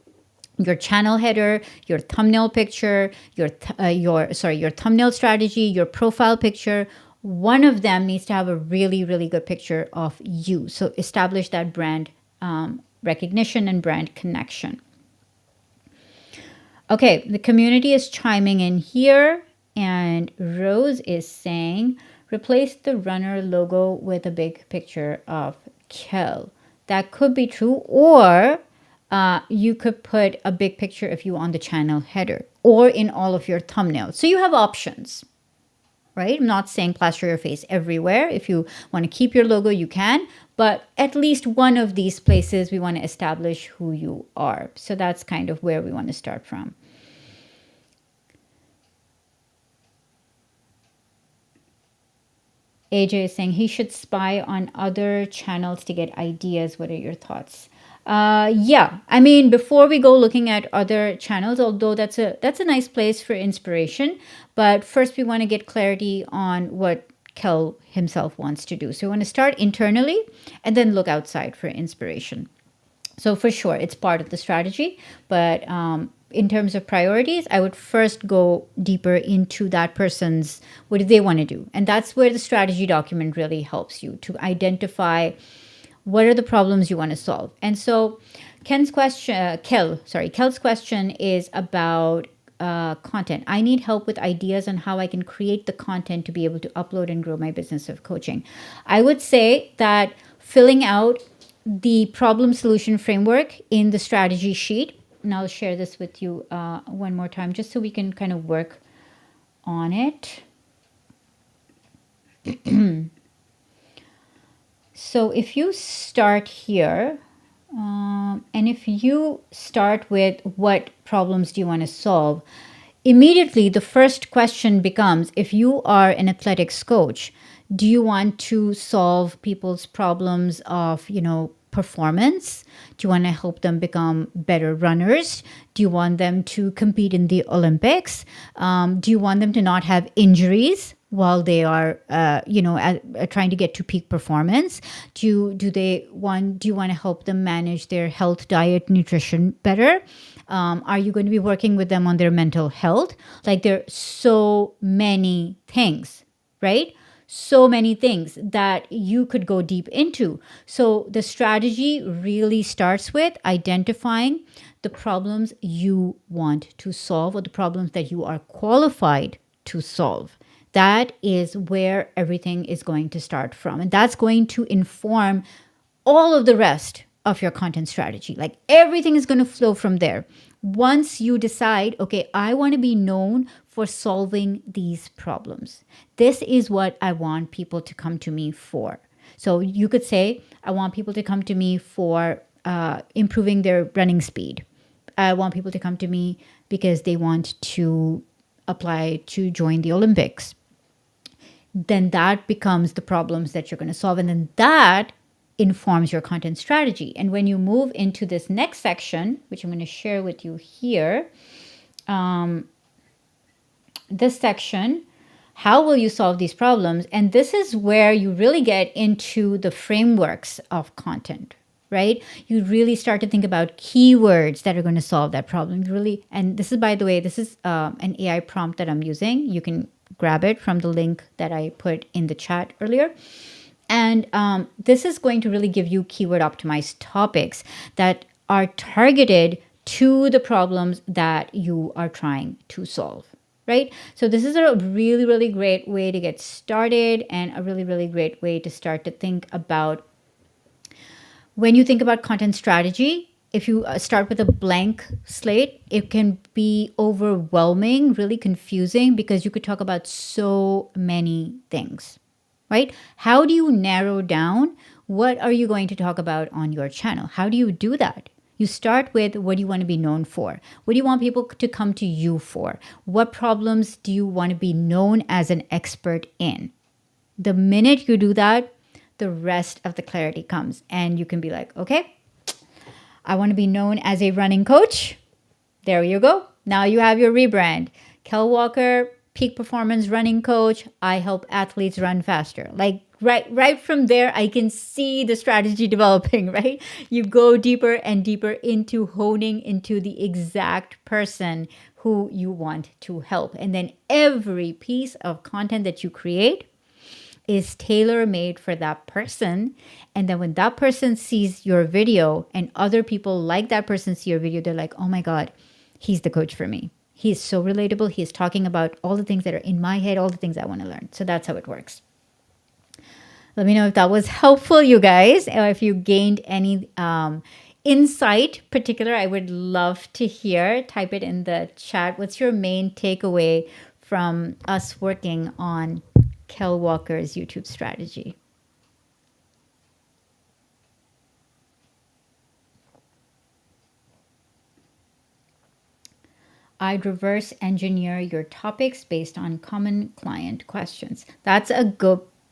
your channel header, your thumbnail picture, your thumbnail strategy, your profile picture, one of them needs to have a really, really good picture of you. So establish that brand recognition and brand connection. Okay, the community is chiming in here, and Rose is saying, replace the runner logo with a big picture of Kel. That could be true, or you could put a big picture of you on the channel header or in all of your thumbnails. So you have options, right? I'm not saying plaster your face everywhere. If you want to keep your logo, you can. But at least one of these places, we want to establish who you are. So that's kind of where we want to start from. AJ is saying he should spy on other channels to get ideas. What are your thoughts? Yeah, I mean, before we go looking at other channels, although that's a nice place for inspiration, but first we want to get clarity on what Kel himself wants to do. So we want to start internally and then look outside for inspiration. So for sure, it's part of the strategy, but in terms of priorities, I would first go deeper into that person's what do they want to do, and that's where the strategy document really helps you to identify what are the problems you want to solve. And so Kel's question is about content. I need help with ideas on how I can create the content to be able to upload and grow my business of coaching. I would say that filling out the problem solution framework in the strategy sheet, and I'll share this with you one more time just so we can kind of work on it. So if you start here, and if you start with what problems do you want to solve, immediately the first question becomes, if you are an athletics coach, do you want to solve people's problems of, performance? Do you want to help them become better runners? Do you want them to compete in the Olympics? Do you want them to not have injuries while they are, trying to get to peak performance? Do you want to help them manage their health, diet, nutrition better? Are you going to be working with them on their mental health? Like, there are so many things, right? So many things that you could go deep into. So the strategy really starts with identifying the problems you want to solve, or the problems that you are qualified to solve. That is where everything is going to start from. And that's going to inform all of the rest of your content strategy. Like, everything is going to flow from there. Once you decide, okay, I want to be known for solving these problems. This is what I want people to come to me for. So you could say, I want people to come to me for improving their running speed. I want people to come to me because they want to apply to join the Olympics. Then that becomes the problems that you're going to solve. And then that informs your content strategy. And when you move into this next section, which I'm going to share with you here, this section, how will you solve these problems? And this is where you really get into the frameworks of content, right? You really start to think about keywords that are going to solve that problem. Really, and this is, by the way, this is an AI prompt that I'm using. You can grab it from the link that I put in the chat earlier. And this is going to really give you keyword optimized topics that are targeted to the problems that you are trying to solve, right? So this is a really, really great way to get started, and a really, really great way to start to think about, when you think about content strategy, if you start with a blank slate, it can be overwhelming, really confusing, because you could talk about so many things, right? How do you narrow down what are you going to talk about on your channel? How do you do that? You start with, what do you want to be known for? What do you want people to come to you for? What problems do you want to be known as an expert in? The minute you do that, the rest of the clarity comes, and you can be like, okay, I want to be known as a running coach. There you go. Now you have your rebrand. Kel Walker, peak performance running coach. I help athletes run faster. Like, right from there, I can see the strategy developing, right? You go deeper and deeper into honing into the exact person who you want to help. And then every piece of content that you create is tailor-made for that person. And then when that person sees your video and other people like that person see your video, they're like, oh my God, he's the coach for me. He's so relatable. He's talking about all the things that are in my head, all the things I want to learn. So that's how it works. Let me know if that was helpful, you guys, or if you gained any insight particular. I would love to hear. Type it in the chat. What's your main takeaway from us working on Kel Walker's YouTube strategy? I'd reverse engineer your topics based on common client questions. That's a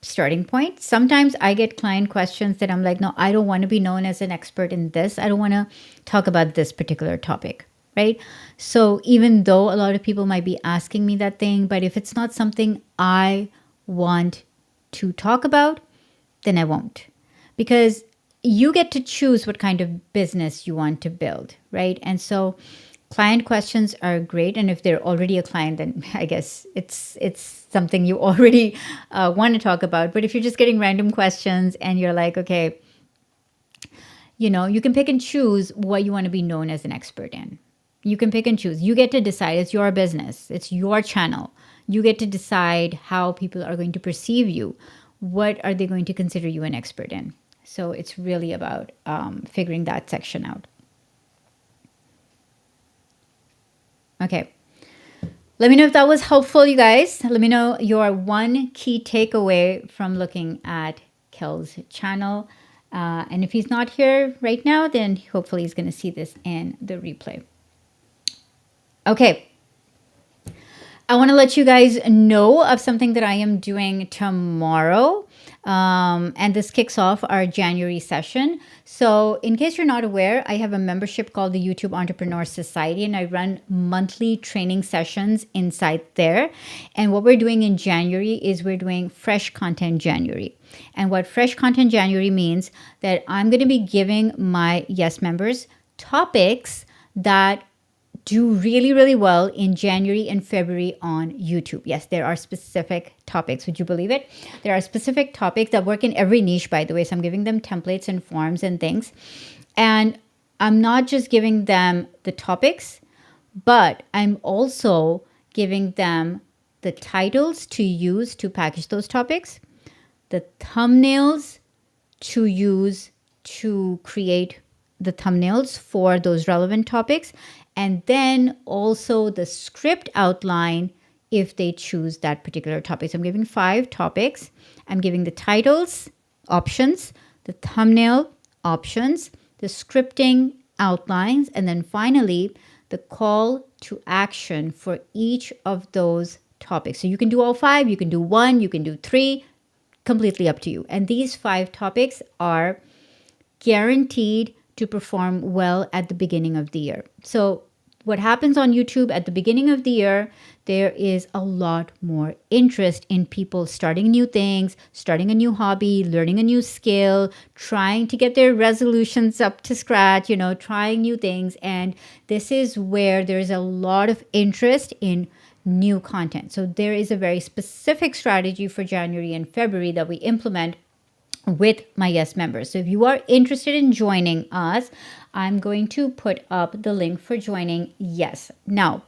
starting point. Sometimes I get client questions that I'm like, no, I don't want to be known as an expert in this. I don't want to talk about this particular topic, right? So even though a lot of people might be asking me that thing, but if it's not something I want to talk about, then I won't. Because you get to choose what kind of business you want to build, right? And so client questions are great, and if they're already a client, then I guess it's something you already want to talk about. But if you're just getting random questions and you're like, okay, you can pick and choose what you want to be known as an expert in. You can pick and choose. You get to decide. It's your business. It's your channel. You get to decide how people are going to perceive you. What are they going to consider you an expert in? So it's really about figuring that section out. Okay. Let me know if that was helpful, you guys. Let me know your one key takeaway from looking at Kel's channel. And if he's not here right now, then hopefully he's going to see this in the replay. Okay. I want to let you guys know of something that I am doing tomorrow. And this kicks off our January session. So in case you're not aware, I have a membership called the YouTube Entrepreneur Society, and I run monthly training sessions inside there. And what we're doing in January is we're doing Fresh Content January. And what Fresh Content January means that I'm going to be giving my Yes members topics that do really, really well in January and February on YouTube. Yes, there are specific topics. Would you believe it? There are specific topics that work in every niche, by the way. So I'm giving them templates and forms and things. And I'm not just giving them the topics, but I'm also giving them the titles to use to package those topics, the thumbnails to use to create the thumbnails for those relevant topics, and then also the script outline if they choose that particular topic. So I'm giving 5 topics. I'm giving the titles options, the thumbnail options, the scripting outlines, and then finally the call to action for each of those topics. So you can do all 5, you can do 1, you can do 3, completely up to you. And these 5 topics are guaranteed to perform well at the beginning of the year. So what happens on YouTube at the beginning of the year, there is a lot more interest in people starting new things, starting a new hobby, learning a new skill, trying to get their resolutions up to scratch, trying new things. And this is where there's a lot of interest in new content. So there is a very specific strategy for January and February that we implement with my Yes members. So if you are interested in joining us, I'm going to put up the link for joining Yes. Now,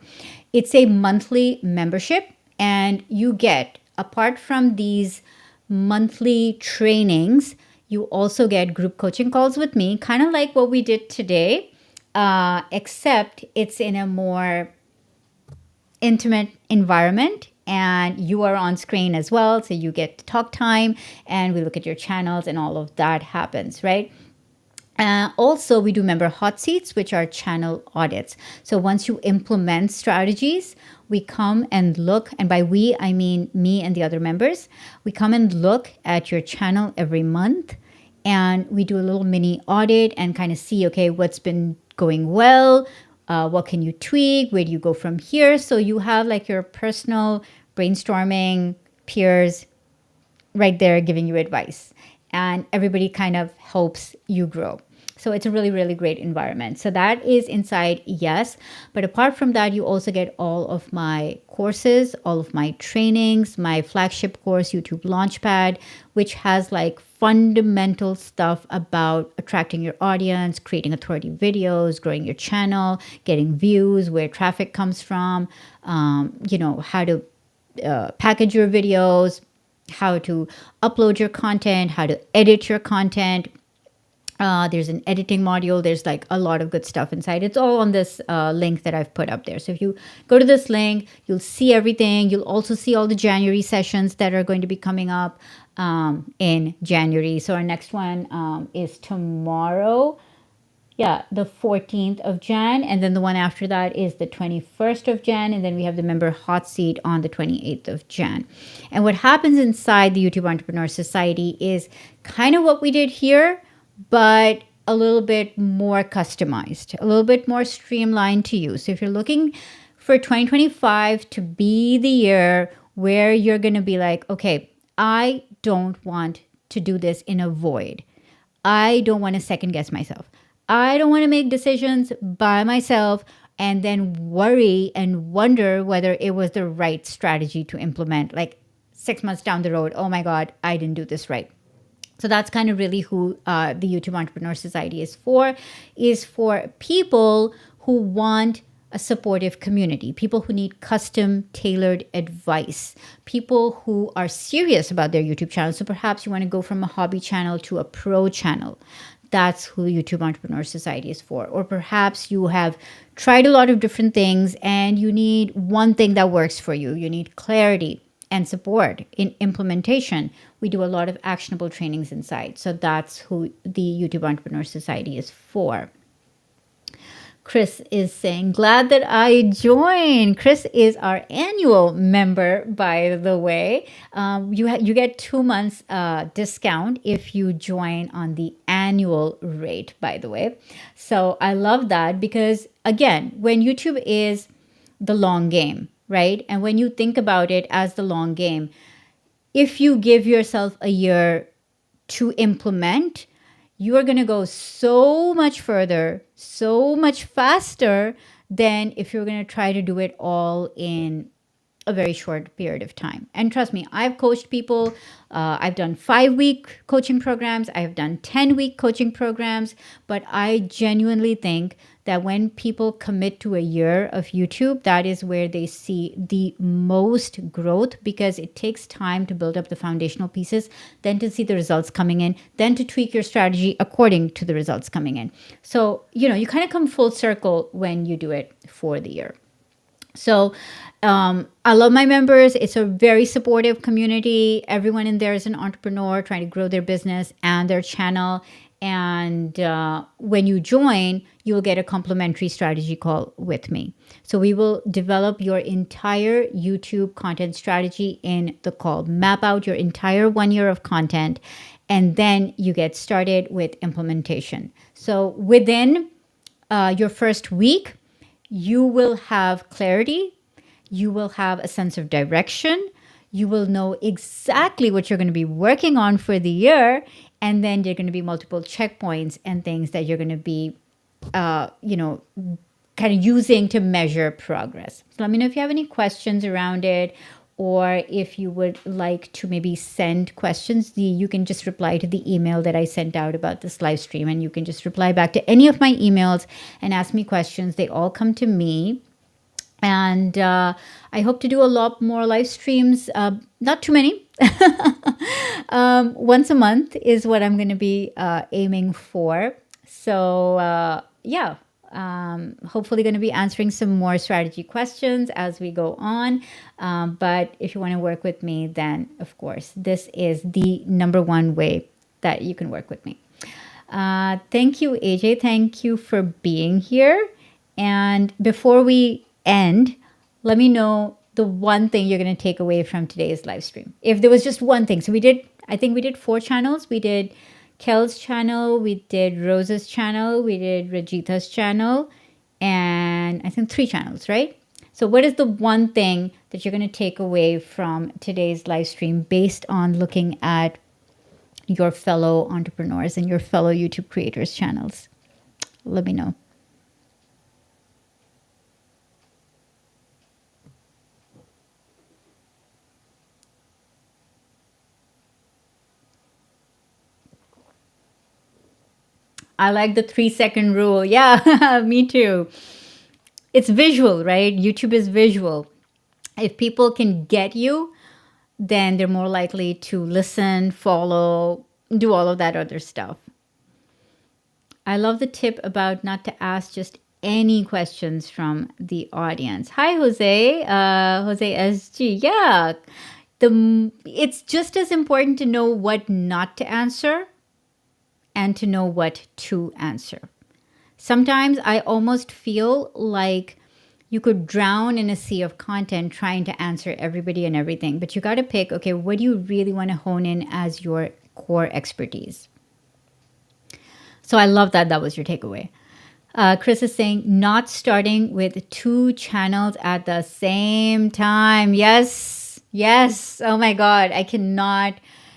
it's a monthly membership, and you get, apart from these monthly trainings, you also get group coaching calls with me, kind of like what we did today, except it's in a more intimate environment, and you are on screen as well. So you get talk time, and we look at your channels, and all of that happens, right? Also, we do member hot seats, which are channel audits. So once you implement strategies, we come and look, and by we, I mean me and the other members. We come and look at your channel every month, and we do a little mini audit and kind of see, okay, what's been going well, what can you tweak, where do you go from here? So you have like your personal brainstorming peers right there giving you advice, and everybody kind of helps you grow. So it's a really, really great environment. So that is inside Yes. But apart from that, you also get all of my courses, all of my trainings, my flagship course, YouTube Launchpad, which has like fundamental stuff about attracting your audience, creating authority videos, growing your channel, getting views, where traffic comes from, how to package your videos, how to upload your content, how to edit your content. There's an editing module. There's like a lot of good stuff inside. It's all on this link that I've put up there. So if you go to this link, you'll see everything. You'll also see all the January sessions that are going to be coming up in January. So our next one is tomorrow. Yeah, the 14th of Jan, and then the one after that is the 21st of Jan, and then we have the member hot seat on the 28th of Jan. And what happens inside the YouTube Entrepreneur Society is kind of what we did here, but a little bit more customized, a little bit more streamlined to you. So if you're looking for 2025 to be the year where you're going to be like, okay, I don't want to do this in a void. I don't want to second guess myself. I don't want to make decisions by myself and then worry and wonder whether it was the right strategy to implement. Like 6 months down the road, oh my God, I didn't do this right. So that's kind of really who the YouTube Entrepreneur Society is for people who want a supportive community, people who need custom tailored advice, people who are serious about their YouTube channel. So perhaps you want to go from a hobby channel to a pro channel. That's who YouTube Entrepreneur Society is for. Or perhaps you have tried a lot of different things and you need one thing that works for you. You need clarity and support in implementation. We do a lot of actionable trainings inside. So that's who the YouTube Entrepreneur Society is for. Chris is saying, glad that I joined. Chris is our annual member, by the way. You get 2 months discount if you join on the annual rate, by the way. So I love that because, again, when YouTube is the long game, right? And when you think about it as the long game, if you give yourself a year to implement, you are going to go so much further, so much faster than if you're going to try to do it all in a very short period of time. And trust me, I've coached people. I've done 5-week coaching programs. I've done 10-week coaching programs. But I genuinely think that when people commit to a year of YouTube, that is where they see the most growth, because it takes time to build up the foundational pieces, then to see the results coming in, then to tweak your strategy according to the results coming in. So, you kind of come full circle when you do it for the year. So I love my members. It's a very supportive community. Everyone in there is an entrepreneur trying to grow their business and their channel. And when you join, you will get a complimentary strategy call with me. So we will develop your entire YouTube content strategy in the call, map out your entire 1 year of content, and then you get started with implementation. So within your first week, you will have clarity, you will have a sense of direction, you will know exactly what you're going to be working on for the year, and then there are going to be multiple checkpoints and things that you're going to be, kind of using to measure progress. So let me know if you have any questions around it, or if you would like to maybe send questions. You can just reply to the email that I sent out about this live stream, and you can just reply back to any of my emails and ask me questions. They all come to me. And I hope to do a lot more live streams, not too many. Once a month is what I'm going to be aiming for. So, yeah. Hopefully going to be answering some more strategy questions as we go on. But if you want to work with me, then of course, this is the number one way that you can work with me. Thank you, AJ. Thank you for being here. And before we end, let me know the one thing you're going to take away from today's live stream. If there was just one thing. So I think we did 4 channels. We did Kel's channel, we did Rose's channel, we did Rajita's channel, and I think 3 channels, right? So what is the one thing that you're going to take away from today's live stream based on looking at your fellow entrepreneurs and your fellow YouTube creators' channels? Let me know. I like the 3-second rule. Yeah, me too. It's visual, right? YouTube is visual. If people can get you, then they're more likely to listen, follow, do all of that other stuff. I love the tip about not to ask just any questions from the audience. Hi, Jose. Jose SG. Yeah. It's just as important to know what not to answer and to know what to answer. Sometimes I almost feel like you could drown in a sea of content trying to answer everybody and everything, but you got to pick, okay, what do you really want to hone in as your core expertise? So I love that that was your takeaway. Chris is saying not starting with two channels at the same time. Yes, yes. Oh my God. I cannot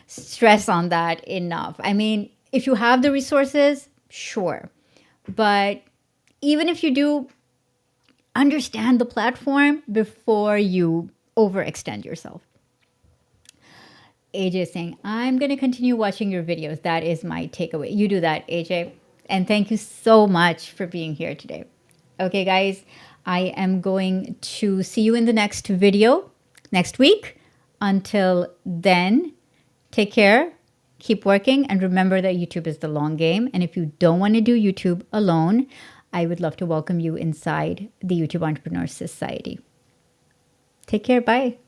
stress on that enough. I mean, if you have the resources, sure. But even if you do, understand the platform before you overextend yourself. AJ is saying, I'm going to continue watching your videos. That is my takeaway. You do that, AJ. And thank you so much for being here today. Okay, guys, I am going to see you in the next video next week. Until then, take care, keep working, and remember that YouTube is the long game. And if you don't want to do YouTube alone, I would love to welcome you inside the YouTube Entrepreneur Society. Take care. Bye.